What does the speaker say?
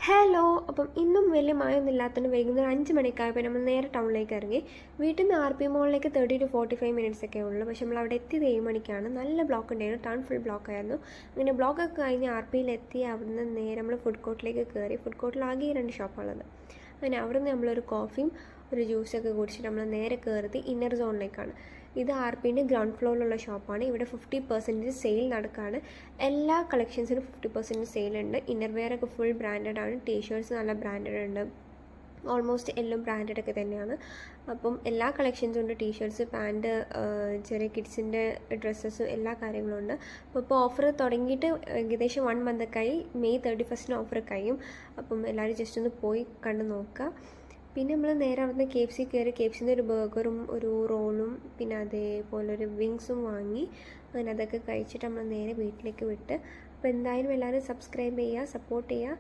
Hello. അപ്പം ഇന്നും വലിയ മഴയൊന്നും ഇല്ലാത്തതുകൊണ്ട് വൈകുന്നേരം 5 മണിക്കായപ്പോൾ നമ്മൾ നേരെ ടൗണിലേക്ക് ഇറങ്ങി. വീട്ടിൽ നിന്ന് RP മോളിലേക്ക് 30 to 45 മിനിറ്റ്സ് ഒക്കെ ഉള്ളൂ. പക്ഷെ നമ്മൾ അവിടെ എത്തിയത് 7 മണിക്കാണ്. നല്ല ബ്ലോക്ക് ഉണ്ടായിരുന്നു, ടൗൺ ഫുൾ ബ്ലോക്ക് ആയിരുന്നു. അങ്ങനെ ബ്ലോക്കൊക്കെ കഴിഞ്ഞ് RPയിലെത്തി അവിടുന്ന് നേരെ നമ്മൾ ഫുഡ് കോർട്ടിലേക്ക് കയറി. ഫുഡ് കോർട്ടിൽ ആകെ 2 ഷോപ്പുള്ളത്. അങ്ങനെ അവിടെ നിന്ന് നമ്മളൊരു കോഫിയും ഒരു ജ്യൂസൊക്കെ കുടിച്ചിട്ട് നമ്മൾ നേരെ കയറിയത് ഇന്നർ സോണിലേക്കാണ്. ഇത് RPൻ്റെ ഗ്രൗണ്ട് ഫ്ലോറിലുള്ള ഷോപ്പാണ്. ഇവിടെ 50% സെയിൽ നടക്കുകയാണ്. എല്ലാ കളക്ഷൻസിനും 50% സെയിലുണ്ട്. ഇന്നർ വെയറൊക്കെ ഫുൾ ബ്രാൻഡഡ് ആണ്. ടീഷർട്ട്സ് നല്ല ബ്രാൻഡഡ് ഉണ്ട്. ഓൾമോസ്റ്റ് എല്ലാം ബ്രാൻഡഡ് ഒക്കെ തന്നെയാണ്. അപ്പം എല്ലാ കളക്ഷൻസും ഉണ്ട്. ടീഷർട്ട്സ്, പാൻറ്റ്, ചെറിയ കിഡ്സിൻ്റെ ഡ്രസ്സസും എല്ലാ കാര്യങ്ങളും ഉണ്ട്. അപ്പോൾ ഓഫർ തുടങ്ങിയിട്ട് ഏകദേശം 1 മന്തൊക്കെ ആയി. മെയ് 31 ഓഫർ കഴിയും. അപ്പം എല്ലാവരും ജസ്റ്റ് ഒന്ന് പോയി കണ്ട് നോക്കുക. പിന്നെ നമ്മൾ നേരെ അവിടുന്ന് KFC കയറി. KFCന്ന് ഒരു ബർഗറും ഒരു റോളും പിന്നെ അതേപോലെ ഒരു വിങ്സും വാങ്ങി. അങ്ങനെ അതൊക്കെ കഴിച്ചിട്ട് നമ്മൾ നേരെ വീട്ടിലേക്ക് വിട്ട്. അപ്പോൾ എന്തായാലും എല്ലാവരും സബ്സ്ക്രൈബ് ചെയ്യുക, സപ്പോർട്ട് ചെയ്യുക.